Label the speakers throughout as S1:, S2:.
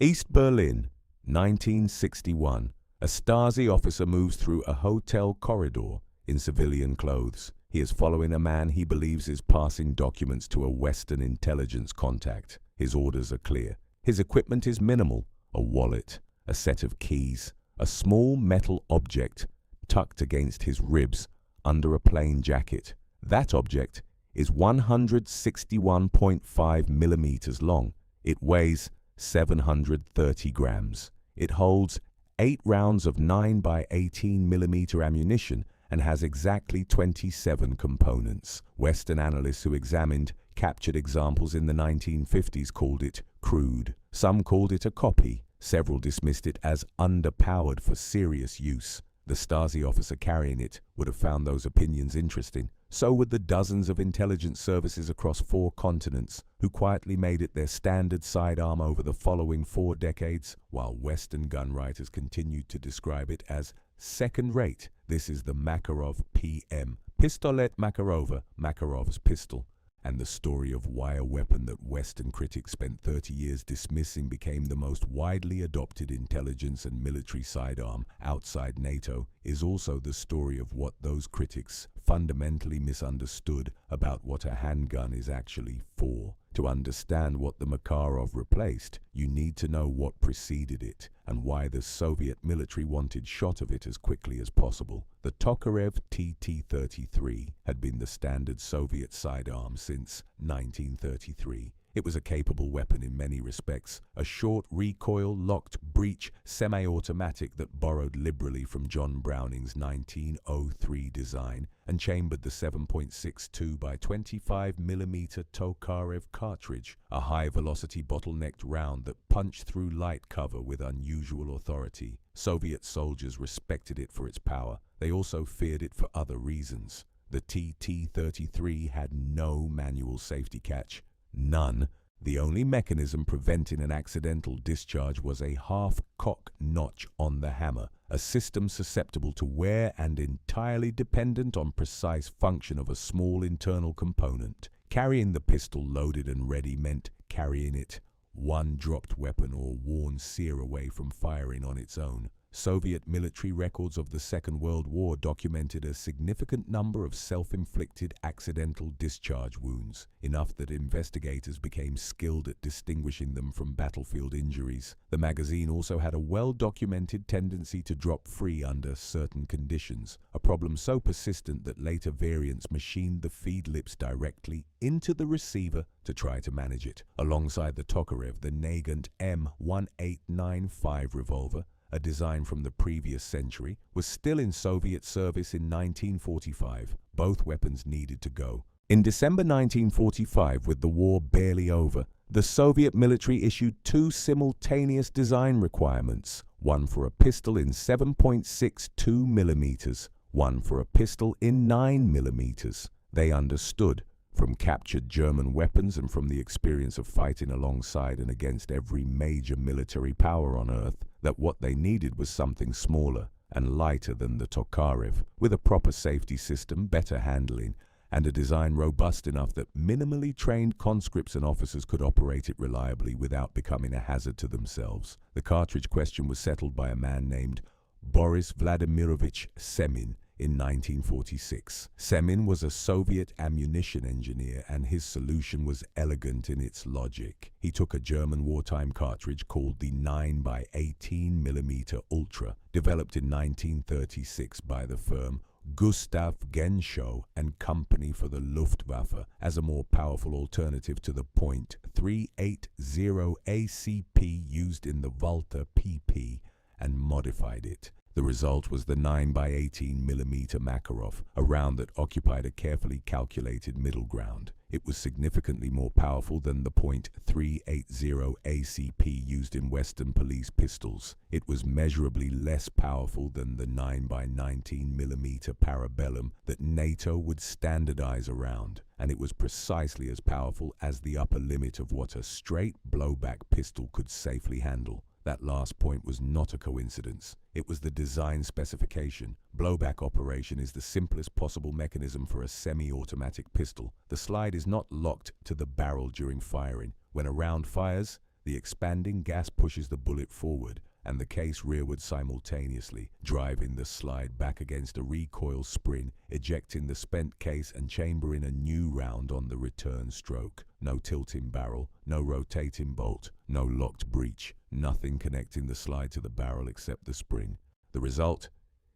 S1: East Berlin, 1961. A Stasi officer moves through a hotel corridor in civilian clothes. He is following a man he believes is passing documents to a Western intelligence contact. His orders are clear. His equipment is minimal: a wallet, a set of keys, a small metal object tucked against his ribs under a plain jacket. That object is 161.5 millimeters long. It weighs 730 grams. It holds 8 rounds of 9 by 18 millimeter ammunition and has exactly 27 components. Western analysts who examined captured examples in the 1950s called it crude. Some called it a copy. Several dismissed it as underpowered for serious use. The Stasi officer carrying it would have found those opinions interesting. So would the dozens of intelligence services across 4 continents who quietly made it their standard sidearm over the following 4 decades, while Western gun writers continued to describe it as second-rate. This is the Makarov PM, Pistolet Makarova, Makarov's pistol, and the story of why a weapon that Western critics spent 30 years dismissing became the most widely adopted intelligence and military sidearm outside NATO is also the story of what those critics fundamentally misunderstood about what a handgun is actually for. To understand what the Makarov replaced, you need to know what preceded it and why the Soviet military wanted shot of it as quickly as possible. The Tokarev TT-33 had been the standard Soviet sidearm since 1933. It was a capable weapon in many respects, a short recoil, locked breech, semi-automatic that borrowed liberally from John Browning's 1903 design and chambered the 7.62 by 25 mm Tokarev cartridge, a high-velocity bottlenecked round that punched through light cover with unusual authority. Soviet soldiers respected it for its power. They also feared it for other reasons. The TT-33 had no manual safety catch. None. The only mechanism preventing an accidental discharge was a half-cock notch on the hammer, a system susceptible to wear and entirely dependent on precise function of a small internal component. Carrying the pistol loaded and ready meant carrying it one dropped weapon or worn sear away from firing on its own. Soviet military records of the Second World War documented a significant number of self-inflicted accidental discharge wounds, enough that investigators became skilled at distinguishing them from battlefield injuries. The magazine also had a well-documented tendency to drop free under certain conditions, a problem so persistent that later variants machined the feed lips directly into the receiver to try to manage it. Alongside the Tokarev, the Nagant M1895 revolver, a design from the previous century, was still in Soviet service in 1945. Both weapons needed to go. In December 1945, with the war barely over, the Soviet military issued 2 simultaneous design requirements, one for a pistol in 7.62 millimeters, one for a pistol in 9 millimeters. They understood, from captured German weapons and from the experience of fighting alongside and against every major military power on Earth, that what they needed was something smaller and lighter than the Tokarev, with a proper safety system, better handling, and a design robust enough that minimally trained conscripts and officers could operate it reliably without becoming a hazard to themselves. The cartridge question was settled by a man named Boris Vladimirovich Semin in 1946. Semin was a Soviet ammunition engineer, and his solution was elegant in its logic. He took a German wartime cartridge called the 9 by 18 millimeter Ultra, developed in 1936 by the firm Gustav Genschow and Company for the Luftwaffe as a more powerful alternative to the .380 ACP used in the Walther PP, and modified it. The result was the 9 by 18 millimeter Makarov, a round that occupied a carefully calculated middle ground. It was significantly more powerful than the .380 ACP used in Western police pistols. It was measurably less powerful than the 9 by 19 millimeter Parabellum that NATO would standardize around, and it was precisely as powerful as the upper limit of what a straight blowback pistol could safely handle. That last point was not a coincidence. It was the design specification. Blowback operation is the simplest possible mechanism for a semi-automatic pistol. The slide is not locked to the barrel during firing. When a round fires, The expanding gas pushes the bullet forward and the case rearward simultaneously, driving the slide back against a recoil spring, ejecting the spent case and chambering a new round on the return stroke. No tilting barrel, no rotating bolt, no locked breech, nothing connecting the slide to the barrel except the spring. The result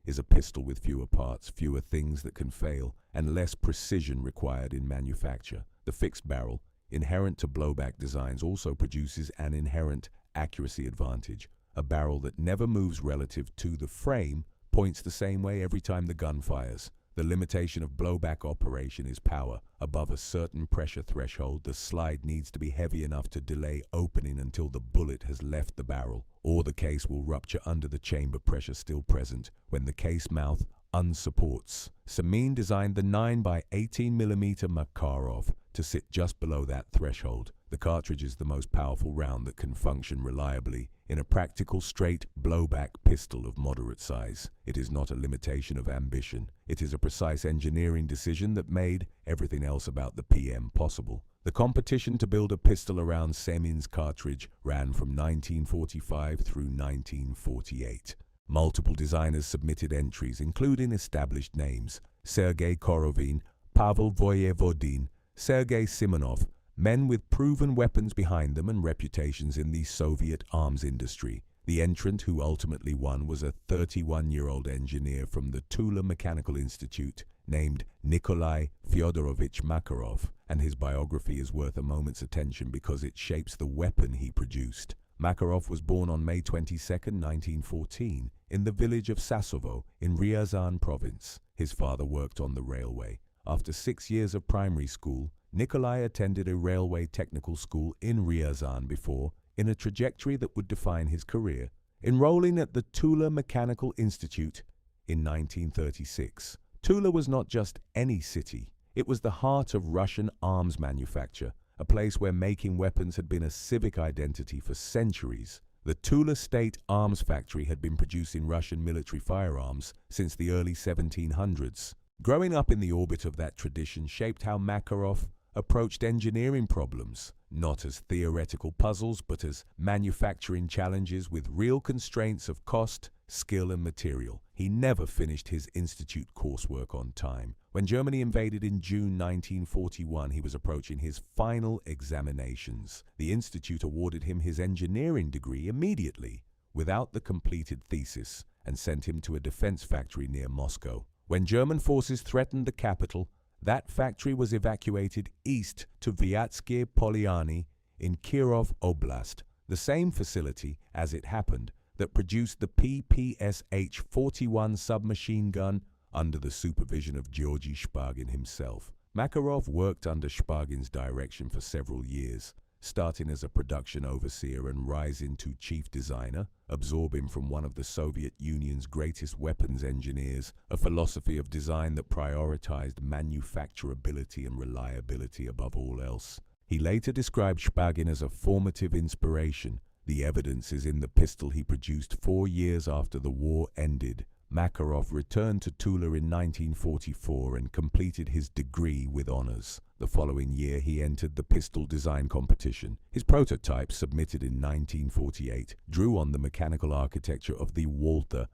S1: is a pistol with fewer parts, fewer things that can fail, and less precision required in manufacture. The fixed barrel, inherent to blowback designs, also produces an inherent accuracy advantage. A barrel that never moves relative to the frame points the same way every time the gun fires. The limitation of blowback operation is power. Above a certain pressure threshold, the slide needs to be heavy enough to delay opening until the bullet has left the barrel, or the case will rupture under the chamber pressure still present when the case mouth unsupports. Samin designed the 9x18mm Makarov to sit just below that threshold. The cartridge is the most powerful round that can function reliably in a practical straight blowback pistol of moderate size. It is not a limitation of ambition. It is a precise engineering decision that made everything else about the PM possible. The competition to build a pistol around Samin's cartridge ran from 1945 through 1948. Multiple designers submitted entries, including established names: Sergei Korovin, Pavel Voyevodin, Sergei Simonov, men with proven weapons behind them and reputations in the Soviet arms industry. The entrant who ultimately won was a 31-year-old engineer from the Tula Mechanical Institute named Nikolay Fyodorovich Makarov, and his biography is worth a moment's attention because it shapes the weapon he produced. Makarov was born on May 22, 1914, in the village of Sasovo in Ryazan province. His father worked on the railway. After 6 years of primary school, Nikolay attended a railway technical school in Ryazan before, in a trajectory that would define his career, enrolling at the Tula Mechanical Institute in 1936. Tula was not just any city. It was the heart of Russian arms manufacture, a place where making weapons had been a civic identity for centuries. The Tula State Arms Factory had been producing Russian military firearms since the early 1700s. Growing up in the orbit of that tradition shaped how Makarov approached engineering problems, not as theoretical puzzles, but as manufacturing challenges with real constraints of cost, skill, and material. He never finished his institute coursework on time. When Germany invaded in June 1941, he was approaching his final examinations. The institute awarded him his engineering degree immediately, without the completed thesis, and sent him to a defense factory near Moscow. When German forces threatened the capital, that factory was evacuated east to Vyatsky Polyani in Kirov Oblast, the same facility, as it happened, that produced the PPSH-41 submachine gun under the supervision of Georgy Shpagin himself. Makarov worked under Shpagin's direction for several years, starting as a production overseer and rising to chief designer, absorbing from one of the Soviet Union's greatest weapons engineers a philosophy of design that prioritized manufacturability and reliability above all else. He later described Shpagin as a formative inspiration. The evidence is in the pistol he produced 4 years after the war ended. Makarov returned to Tula in 1944 and completed his degree with honors. The following year, he entered the pistol design competition. His prototype, submitted in 1948, drew on the mechanical architecture of the Walther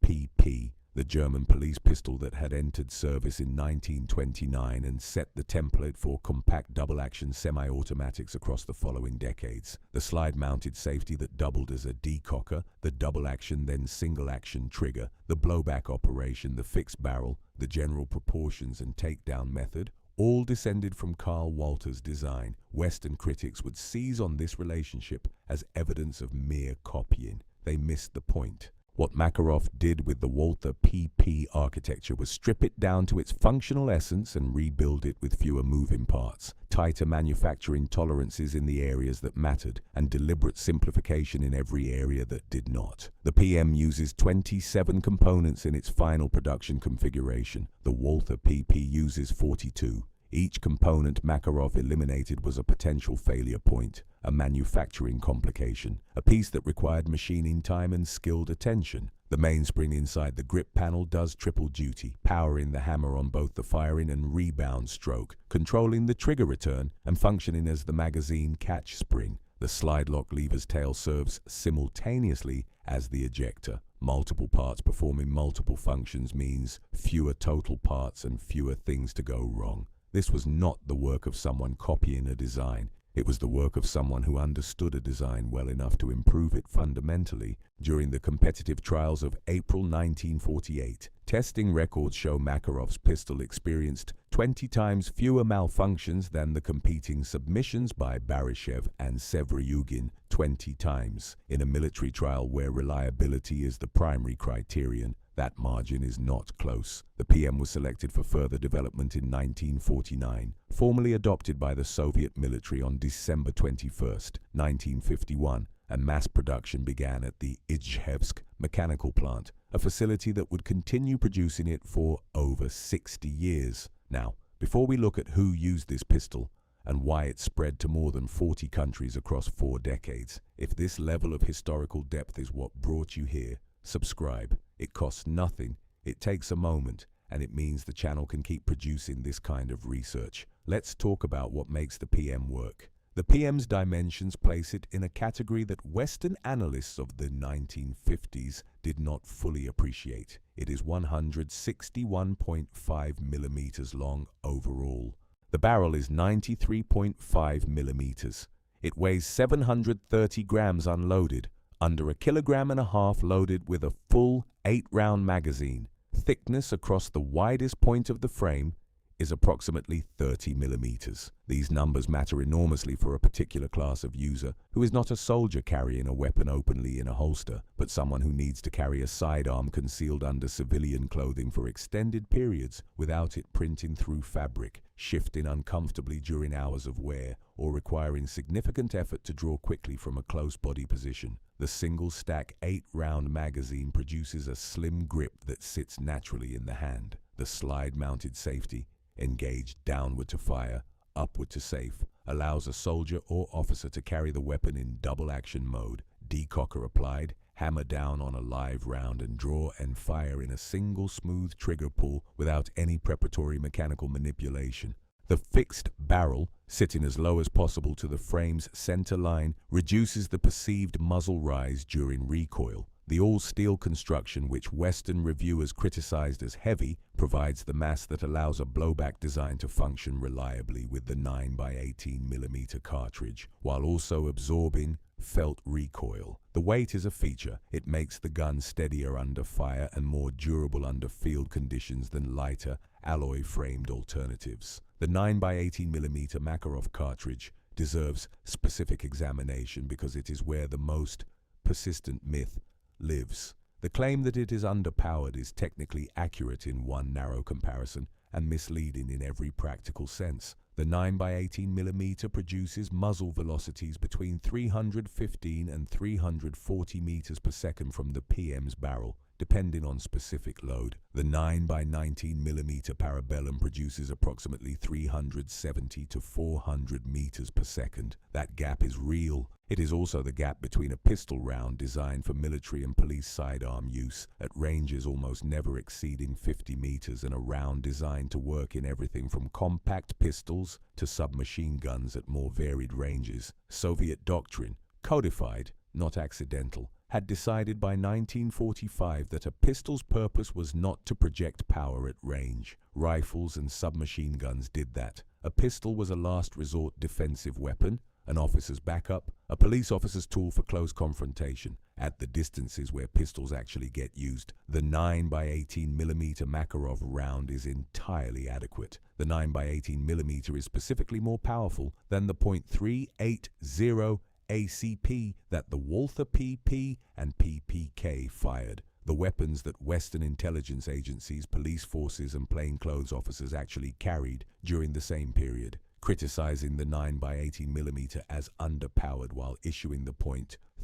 S1: PP, the German police pistol that had entered service in 1929 and set the template for compact double-action semi-automatics across the following decades. The slide-mounted safety that doubled as a decocker, the double-action then single-action trigger, the blowback operation, the fixed barrel, the general proportions and takedown method, all descended from Carl Walter's design. Western critics would seize on this relationship as evidence of mere copying. They missed the point. What Makarov did with the Walther PP architecture was strip it down to its functional essence and rebuild it with fewer moving parts, tighter manufacturing tolerances in the areas that mattered, and deliberate simplification in every area that did not. The PM uses 27 components in its final production configuration. The Walther PP uses 42. Each component Makarov eliminated was a potential failure point, a manufacturing complication, a piece that required machining time and skilled attention. The mainspring inside the grip panel does triple duty, powering the hammer on both the firing and rebound stroke, controlling the trigger return, and functioning as the magazine catch spring. The slide lock lever's tail serves simultaneously as the ejector. Multiple parts performing multiple functions means fewer total parts and fewer things to go wrong. This was not the work of someone copying a design. It was the work of someone who understood a design well enough to improve it fundamentally. During the competitive trials of April 1948, testing records show Makarov's pistol experienced 20 times fewer malfunctions than the competing submissions by Baryshchev and Sevryugin, 20 times. In a military trial where reliability is the primary criterion, that margin is not close. The PM was selected for further development in 1949, formally adopted by the Soviet military on December 21, 1951, and mass production began at the Izhevsk mechanical plant, a facility that would continue producing it for over 60 years. Now, before we look at who used this pistol and why it spread to more than 40 countries across 4 decades, if this level of historical depth is what brought you here, subscribe. It costs nothing, it takes a moment, and it means the channel can keep producing this kind of research. Let's talk about what makes the PM work. The PM's dimensions place it in a category that Western analysts of the 1950s did not fully appreciate. It is 161.5 millimeters long overall. The barrel is 93.5 millimeters. It weighs 730 grams unloaded, under 1.5 kilograms loaded with a full 8-round magazine. Thickness across the widest point of the frame is approximately 30 millimeters. These numbers matter enormously for a particular class of user who is not a soldier carrying a weapon openly in a holster, but someone who needs to carry a sidearm concealed under civilian clothing for extended periods without it printing through fabric, shifting uncomfortably during hours of wear, or requiring significant effort to draw quickly from a close body position. The single-stack 8-round magazine produces a slim grip that sits naturally in the hand. The slide-mounted safety, engaged downward to fire, upward to safe, allows a soldier or officer to carry the weapon in double-action mode, decocker applied, hammer down on a live round and draw and fire in a single smooth trigger pull without any preparatory mechanical manipulation. The fixed barrel, sitting as low as possible to the frame's center line, reduces the perceived muzzle rise during recoil. The all-steel construction, which Western reviewers criticized as heavy, provides the mass that allows a blowback design to function reliably with the 9x18mm cartridge, while also absorbing felt recoil. The weight is a feature. It makes the gun steadier under fire and more durable under field conditions than lighter, alloy-framed alternatives. The 9x18mm Makarov cartridge deserves specific examination because it is where the most persistent myth lives. The claim that it is underpowered is technically accurate in one narrow comparison and misleading in every practical sense. The 9x18mm produces muzzle velocities between 315 and 340 meters per second from the PM's barrel, depending on specific load. The 9x19mm Parabellum produces approximately 370 to 400 meters per second. That gap is real. It is also the gap between a pistol round designed for military and police sidearm use at ranges almost never exceeding 50 meters and a round designed to work in everything from compact pistols to submachine guns at more varied ranges. Soviet doctrine, codified, not accidental, had decided by 1945 that a pistol's purpose was not to project power at range. Rifles and submachine guns did that. A pistol was a last resort defensive weapon, an officer's backup, a police officer's tool for close confrontation. At the distances where pistols actually get used, the 9x18mm Makarov round is entirely adequate. The 9x18mm is specifically more powerful than the .380 ACP that the Walther PP and PPK fired, the weapons that Western intelligence agencies, police forces, and plainclothes officers actually carried during the same period. Criticizing the 9x18mm as underpowered while issuing the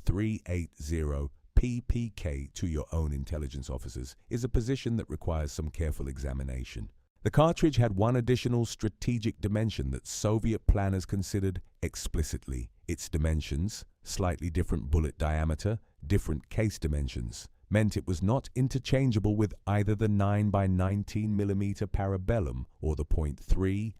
S1: .380 PPK to your own intelligence officers is a position that requires some careful examination. The cartridge had one additional strategic dimension that Soviet planners considered explicitly. Its dimensions, slightly different bullet diameter, different case dimensions, meant it was not interchangeable with either the 9x19mm Parabellum or the .380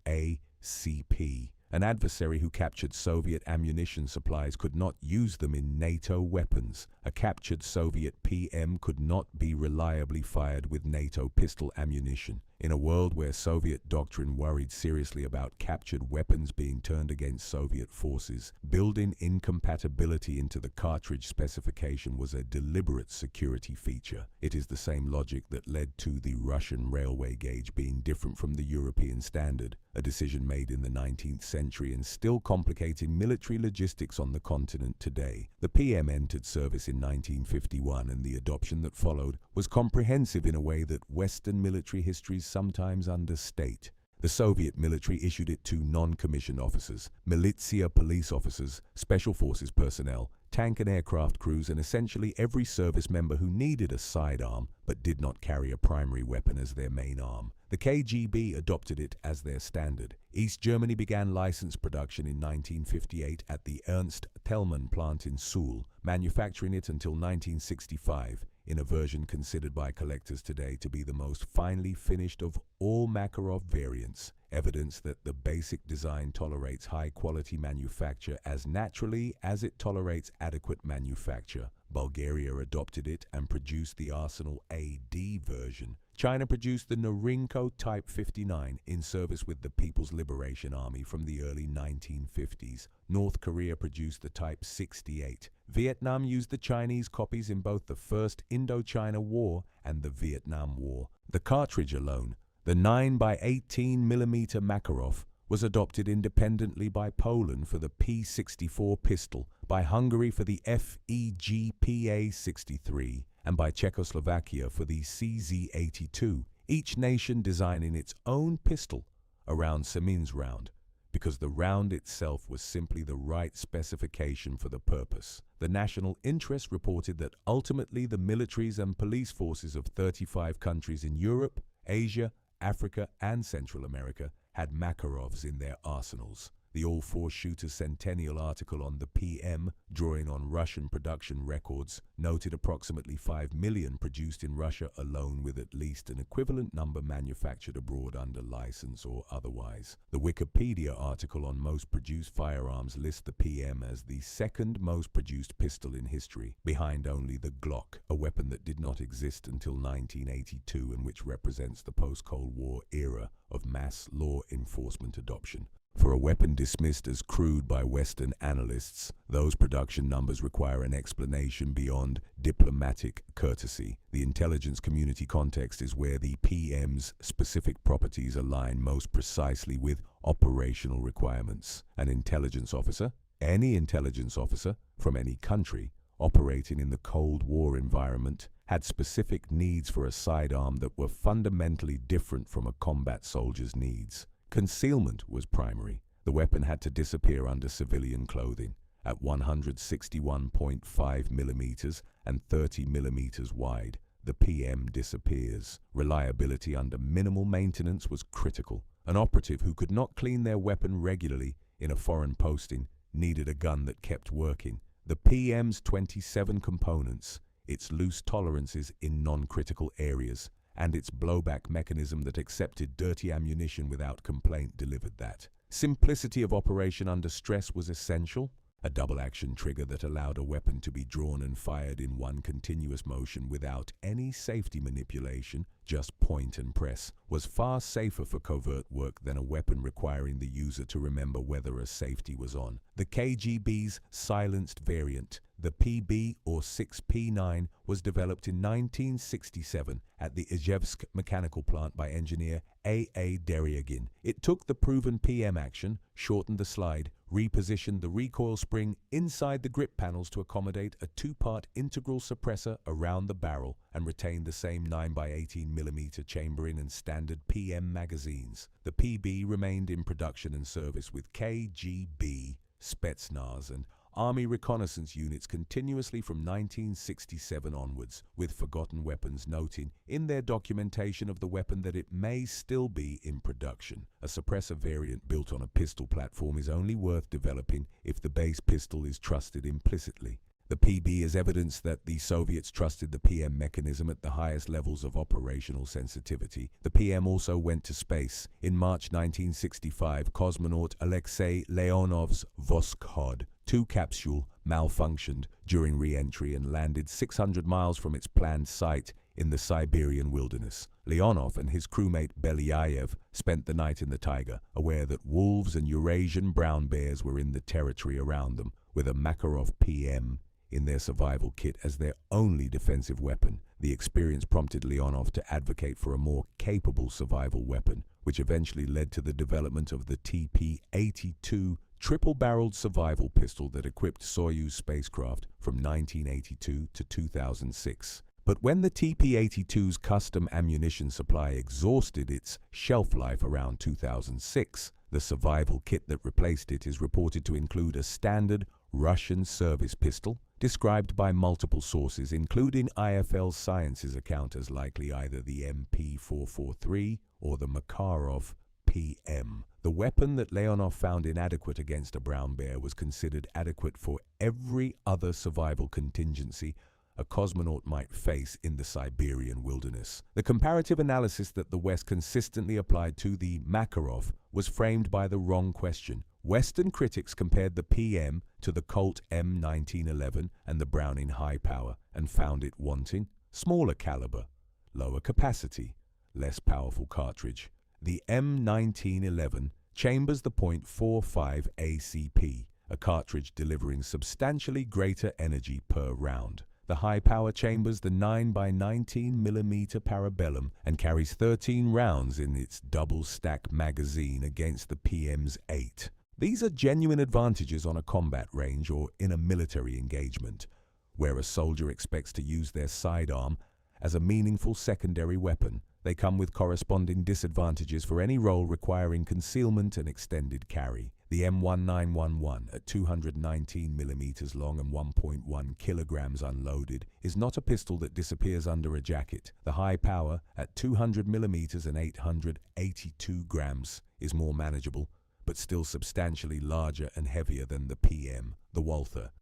S1: ACP. An adversary who captured Soviet ammunition supplies could not use them in NATO weapons. A captured Soviet PM could not be reliably fired with NATO pistol ammunition. In a world where Soviet doctrine worried seriously about captured weapons being turned against Soviet forces, building incompatibility into the cartridge specification was a deliberate security feature. It is the same logic that led to the Russian railway gauge being different from the European standard, a decision made in the 19th century and still complicating military logistics on the continent today. The PM entered service in 1951, and the adoption that followed was comprehensive in a way that Western military histories sometimes understate. The Soviet military issued it to non-commissioned officers, militia police officers, special forces personnel, tank and aircraft crews, and essentially every service member who needed a sidearm but did not carry a primary weapon as their main arm. The KGB adopted it as their standard. East Germany began licensed production in 1958 at the Ernst Thälmann plant in Suhl, manufacturing it until 1965. In a version considered by collectors today to be the most finely finished of all Makarov variants, evidence that the basic design tolerates high-quality manufacture as naturally as it tolerates adequate manufacture. Bulgaria adopted it and produced the Arsenal AD version. China produced the Norinco Type 59 in service with the People's Liberation Army from the early 1950s. North Korea produced the Type 68. Vietnam used the Chinese copies in both the First Indochina War and the Vietnam War. The cartridge alone, the 9x18mm Makarov, was adopted independently by Poland for the P64 pistol, by Hungary for the FEGPA-63, and by Czechoslovakia for the CZ-82, each nation designing its own pistol around Semin's round, because the round itself was simply the right specification for the purpose. The National Interest reported that ultimately the militaries and police forces of 35 countries in Europe, Asia, Africa, and Central America had Makarovs in their arsenals. The all-four-shooter centennial article on the PM, drawing on Russian production records, noted approximately 5 million produced in Russia alone, with at least an equivalent number manufactured abroad under license or otherwise. The Wikipedia article on most produced firearms lists the PM as the second most produced pistol in history, behind only the Glock, a weapon that did not exist until 1982 and which represents the post-Cold War era of mass law enforcement adoption. For a weapon dismissed as crude by Western analysts, those production numbers require an explanation beyond diplomatic courtesy. The intelligence community context is where the PM's specific properties align most precisely with operational requirements. An intelligence officer, any intelligence officer from any country operating in the Cold War environment, had specific needs for a sidearm that were fundamentally different from a combat soldier's needs. Concealment was primary. The weapon had to disappear under civilian clothing. At 161.5 millimeters and 30 millimeters wide, the PM disappears. Reliability under minimal maintenance was critical. An operative who could not clean their weapon regularly in a foreign posting needed a gun that kept working. The PM's 27 components, its loose tolerances in non-critical areas, and its blowback mechanism that accepted dirty ammunition without complaint delivered that. Simplicity of operation under stress was essential. A double-action trigger that allowed a weapon to be drawn and fired in one continuous motion without any safety manipulation, just point and press, was far safer for covert work than a weapon requiring the user to remember whether a safety was on. The KGB's silenced variant, the PB or 6P9, was developed in 1967 at the Izhevsk mechanical plant by engineer A.A. Deryagin. It took the proven PM action, shortened the slide, repositioned the recoil spring inside the grip panels to accommodate a two-part integral suppressor around the barrel, and retained the same 9x18mm chambering and standard PM magazines. The PB remained in production and service with KGB, Spetsnaz, and Army reconnaissance units continuously from 1967 onwards, with Forgotten Weapons noting in their documentation of the weapon that it may still be in production. A suppressor variant built on a pistol platform is only worth developing if the base pistol is trusted implicitly. The PB is evidence that the Soviets trusted the PM mechanism at the highest levels of operational sensitivity. The PM also went to space. In March 1965, cosmonaut Alexei Leonov's Voskhod 2 capsule malfunctioned during re-entry and landed 600 miles from its planned site in the Siberian wilderness. Leonov and his crewmate Belyayev spent the night in the taiga, aware that wolves and Eurasian brown bears were in the territory around them, with a Makarov PM in their survival kit as their only defensive weapon. The experience prompted Leonov to advocate for a more capable survival weapon, which eventually led to the development of the TP-82 triple-barreled survival pistol that equipped Soyuz spacecraft from 1982 to 2006. But when the TP-82's custom ammunition supply exhausted its shelf life around 2006, the survival kit that replaced it is reported to include a standard Russian service pistol, described by multiple sources, including IFL Science's account as likely either the MP443 or the Makarov PM. The weapon that Leonov found inadequate against a brown bear was considered adequate for every other survival contingency a cosmonaut might face in the Siberian wilderness. The comparative analysis that the West consistently applied to the Makarov was framed by the wrong question. Western critics compared the PM to the Colt M1911 and the Browning High Power and found it wanting. Smaller caliber, lower capacity, less powerful cartridge. The M1911 chambers the .45 ACP, a cartridge delivering substantially greater energy per round. The high power chambers the 9x19mm Parabellum and carries 13 rounds in its double-stack magazine against the PM's 8. These are genuine advantages on a combat range or in a military engagement, where a soldier expects to use their sidearm as a meaningful secondary weapon. They come with corresponding disadvantages for any role requiring concealment and extended carry. The M1911, at 219mm long and 1.1 kilograms unloaded, is not a pistol that disappears under a jacket. The high power, at 200mm and 882 grams, is more manageable, but still substantially larger and heavier than the PM. The Walther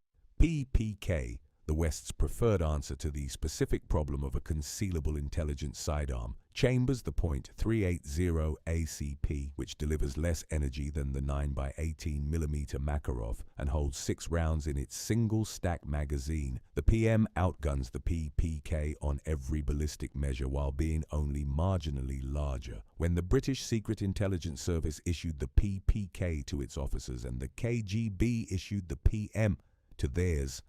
S1: PPK, the West's preferred answer to the specific problem of a concealable intelligence sidearm, chambers the .380 ACP, which delivers less energy than the 9x18mm Makarov and holds 6 rounds in its single-stack magazine. The PM outguns the PPK on every ballistic measure while being only marginally larger. When the British Secret Intelligence Service issued the PPK to its officers and the KGB issued the PM to theirs,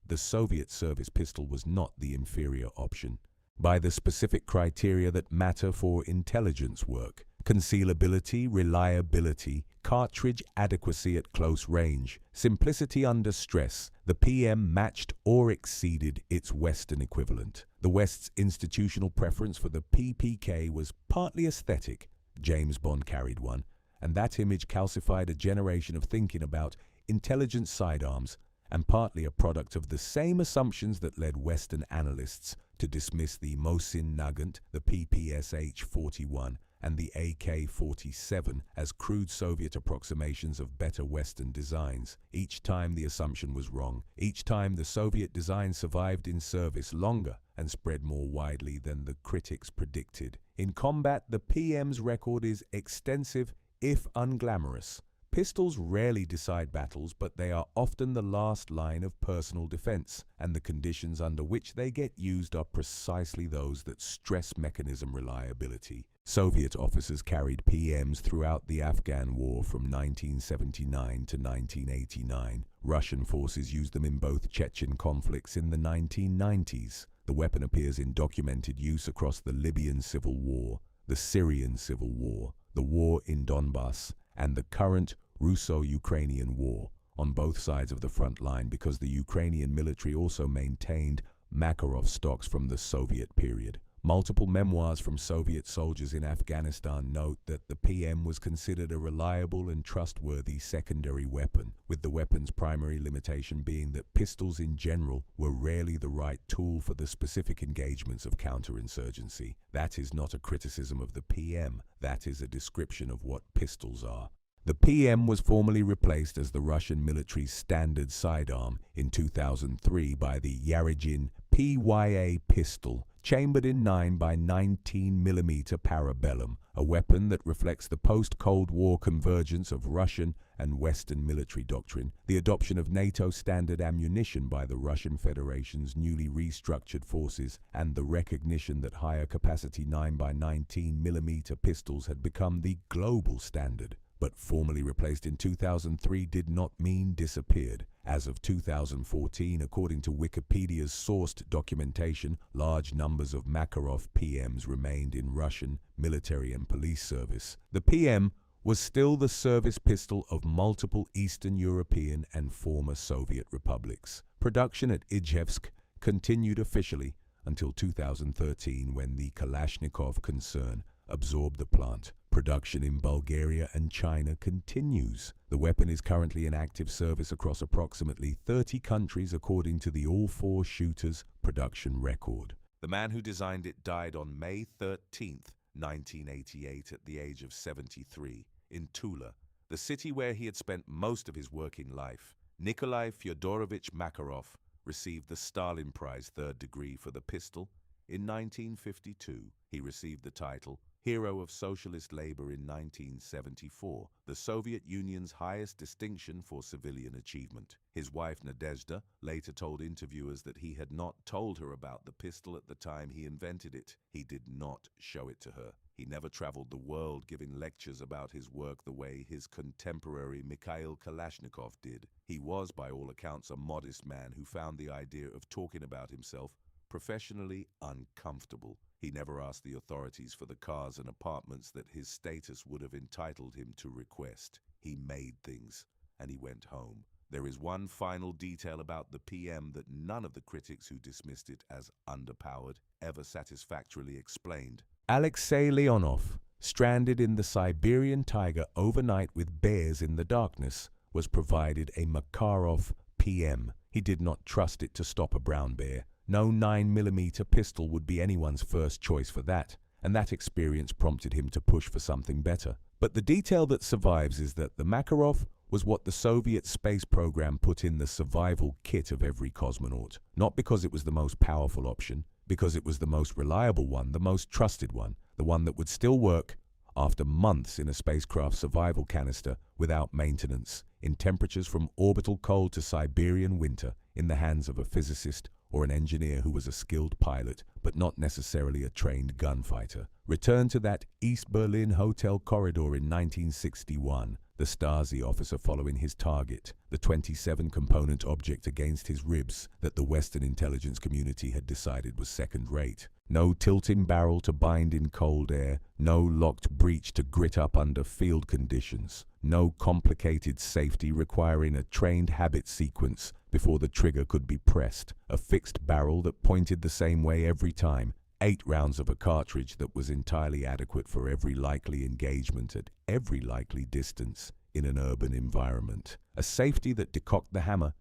S1: the Soviet service pistol was not the inferior option. By the specific criteria that matter for intelligence work: concealability, reliability, cartridge adequacy at close range, simplicity under stress, the PM matched or exceeded its Western equivalent. The West's institutional preference for the PPK was partly aesthetic. James Bond carried one, and that image calcified a generation of thinking about intelligence sidearms, and partly a product of the same assumptions that led Western analysts to dismiss the Mosin Nagant, the PPSH-41, and the AK-47 as crude Soviet approximations of better Western designs. Each time the assumption was wrong. Each time the Soviet design survived in service longer and spread more widely than the critics predicted. In combat, the PM's record is extensive, if unglamorous. Pistols rarely decide battles, but they are often the last line of personal defense, and the conditions under which they get used are precisely those that stress mechanism reliability. Soviet officers carried PMs throughout the Afghan War from 1979 to 1989. Russian forces used them in both Chechen conflicts in the 1990s. The weapon appears in documented use across the Libyan Civil War, the Syrian Civil War, the war in Donbass, and the current Russo-Ukrainian War, on both sides of the front line, because the Ukrainian military also maintained Makarov stocks from the Soviet period. Multiple memoirs from Soviet soldiers in Afghanistan note that the PM was considered a reliable and trustworthy secondary weapon, with the weapon's primary limitation being that pistols in general were rarely the right tool for the specific engagements of counterinsurgency. That is not a criticism of the PM, that is a description of what pistols are. The PM was formally replaced as the Russian military's standard sidearm in 2003 by the Yarygin PYA pistol, chambered in 9 by 19 mm parabellum, a weapon that reflects the post-Cold War convergence of Russian and Western military doctrine, the adoption of NATO standard ammunition by the Russian Federation's newly restructured forces, and the recognition that higher capacity 9 by 19 mm pistols had become the global standard. But formally replaced in 2003 did not mean disappeared. As of 2014, according to Wikipedia's sourced documentation, large numbers of Makarov PMs remained in Russian military and police service. The PM was still the service pistol of multiple Eastern European and former Soviet republics. Production at Ijevsk continued officially until 2013, when the Kalashnikov concern absorbed the plant. Production in Bulgaria and China continues. The weapon is currently in active service across approximately 30 countries according to the All-Four Shooters production record. The man who designed it died on May 13, 1988 at the age of 73 in Tula, the city where he had spent most of his working life. Nikolay Fyodorovich Makarov received the Stalin Prize third degree for the pistol. In 1952, he received the title Hero of Socialist Labor in 1974, the Soviet Union's highest distinction for civilian achievement. His wife Nadezhda later told interviewers that he had not told her about the pistol at the time he invented it. He did not show it to her. He never traveled the world giving lectures about his work the way his contemporary Mikhail Kalashnikov did. He was, by all accounts, a modest man who found the idea of talking about himself professionally uncomfortable. He never asked the authorities for the cars and apartments that his status would have entitled him to request. He made things, and he went home. There is one final detail about the PM that none of the critics who dismissed it as underpowered ever satisfactorily explained. Alexei Leonov, stranded in the Siberian taiga overnight with bears in the darkness, was provided a Makarov PM. He did not trust it to stop a brown bear. No 9mm pistol would be anyone's first choice for that, and that experience prompted him to push for something better. But the detail that survives is that the Makarov was what the Soviet space program put in the survival kit of every cosmonaut. Not because it was the most powerful option, because it was the most reliable one, the most trusted one, the one that would still work after months in a spacecraft survival canister without maintenance, in temperatures from orbital cold to Siberian winter, in the hands of a physicist or an engineer who was a skilled pilot, but not necessarily a trained gunfighter. Returned to that East Berlin hotel corridor in 1961, the Stasi officer following his target, the 27-component object against his ribs that the Western intelligence community had decided was second-rate. No tilting barrel to bind in cold air, no locked breech to grit up under field conditions, no complicated safety requiring a trained habit sequence before the trigger could be pressed, a fixed barrel that pointed the same way every time, 8 rounds of a cartridge that was entirely adequate for every likely engagement at every likely distance in an urban environment, a safety that decocked the hammer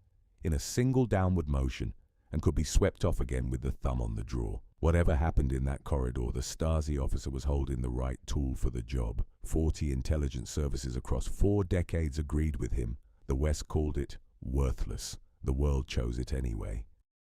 S1: in a single downward motion and could be swept off again with the thumb on the drawer. Whatever happened in that corridor, the Stasi officer was holding the right tool for the job. 40 intelligence services across 4 decades agreed with him. The West called it worthless. The world chose it anyway.